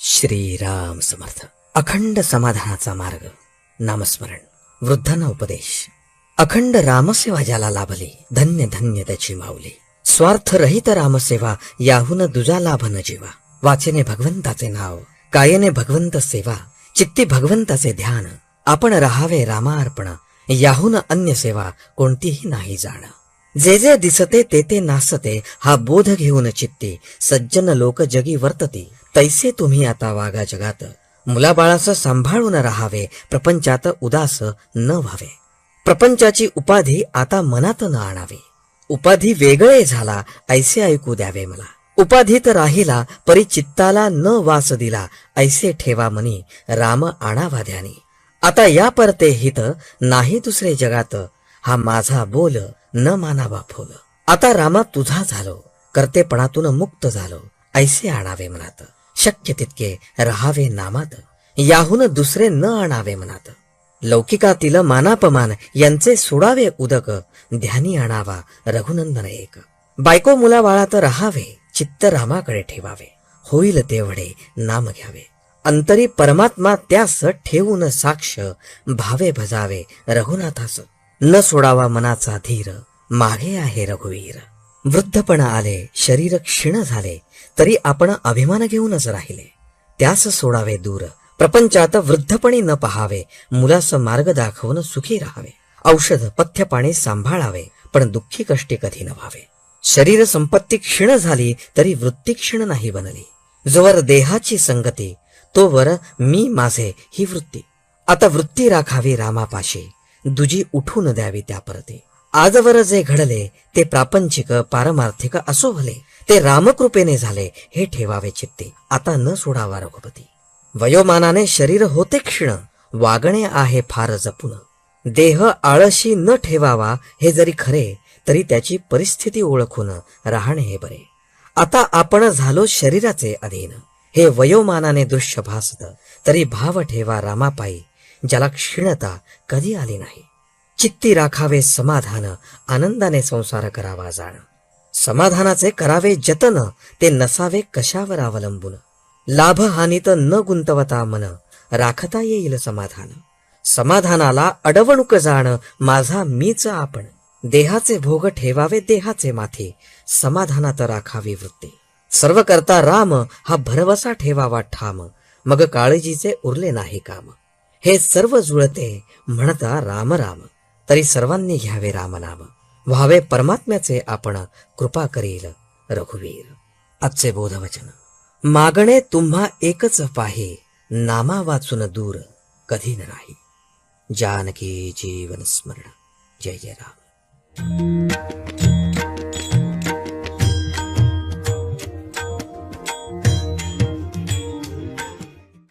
श्रीराम समर्थ. अखंड समाधानाचा मार्ग. नामस्मरण. वृद्धांना उपदेश. अखंड रामसेवा ज्याला लाभली, धन्य धन्य त्याची माऊली. स्वार्थरहित रामसेवा, याहून दुजा लाभ न जीवा. वाचेने भगवंताचे नाव, कायेने भगवंत सेवा, चित्ती भगवंताचे ध्यान. आपण राहावे रामार्पण, याहून अन्य सेवा कोणतीही नाही जाण. जे जे दिसते ते ते नासते, हा बोध घेऊन चित्ती. सज्जन लोक जगी वर्तती, तैसे तुम्ही आता वागा जगात. मुलाबाळास सांभाळून राहावे, प्रपंचात उदास न व्हावे. प्रपंचाची उपाधी आता मनात न आणावी. उपाधी वेगळे झाला, ऐसे ऐकू द्यावे मला. उपाधीत राहिला, परी चित्ताला न वास दिला. ऐसे ठेवा मनी, राम आणावा ध्यानी. आता या परते हित, नाही दुसरे जगात. हा माझा बोल, न मानावा फोल. आता रामा तुझा झालो, कर्तेपणातून मुक्त झालो. ऐसे आणावे मनात, शक्य तितके राहावे नामात. याहून दुसरे न आणावे मनात. लौकिकातील मानापमान यांचे सोडावे उदक. ध्यानी आणावा रघुनंदन एक. बायको मुलाबाळात राहावे, चित्त रामाकडे ठेवावे. होईल तेवढे नाम घ्यावे. अंतरी परमात्मा त्यास ठेवून साक्ष. भावे भजावे रघुनाथास, न सोडावा मनाचा धीर. मागे आहे रघुवीर. वृद्धपण आले, शरीर क्षीण झाले, तरी आपण अभिमान घेऊनच राहिले. त्यास सोडावे दूर. प्रपंचात वृद्धपणी न पहावे, मुलास मार्ग दाखवून सुखी राहावे. औषध पथ्य पाणी सांभाळावे, पण दुःखी कष्टी कधी न व्हावे. शरीर संपत्ती क्षीण झाली, तरी वृत्ती क्षीण नाही बनली. जोवर देहाची संगती, तोवर मी माझे ही वृत्ती. आता वृत्ती राखावी रामापाशी, दुजी उठून द्यावी त्या परती. आजवर जे घडले ते प्रापंचिक पारमार्थिक असो भले, ते रामकृपेने झाले हे ठेवावे चित्ते. आता न सोडावा रघुपती. वयोमानाने शरीर होते क्षीण, वागणे आहे फार जपून. देह आळशी न ठेवावा हे जरी खरे, तरी त्याची परिस्थिती ओळखून राहणे हे बरे. आता आपण झालो शरीराचे अधीन, हे वयोमानाने दृश्य भासत. तरी भाव ठेवा रामापायी, ज्याला क्षीणता कधी आली नाही. चित्ती राखावे समाधान, आनंदाने संसार करावा जाण. समाधानाचे करावे जतन, ते नसावे कशावर अवलंबून. लाभ हानीत न गुंतवता मन, राखता येईल समाधान. समाधानाला अडवणूक जाण, माझा मीच आपण. देहाचे भोग ठेवावे देहाचे माथी, समाधानात राखावी वृत्ती. सर्व करता राम, हा भरवसा ठेवावा ठाम. मग काळजीचे उरले नाही काम. हे सर्व जुळते म्हणता राम राम, तरी सर्वांनी घ्यावे रामनाम. व्हावे परमात्म्याचे आपण, कृपा करील रघुवीर. आजचे बोधवचन. मागणे तुम्हा एकच पाहे, नामा वाचून दूर कधी न राही. जानकी जीवन स्मरण. जय जय राम.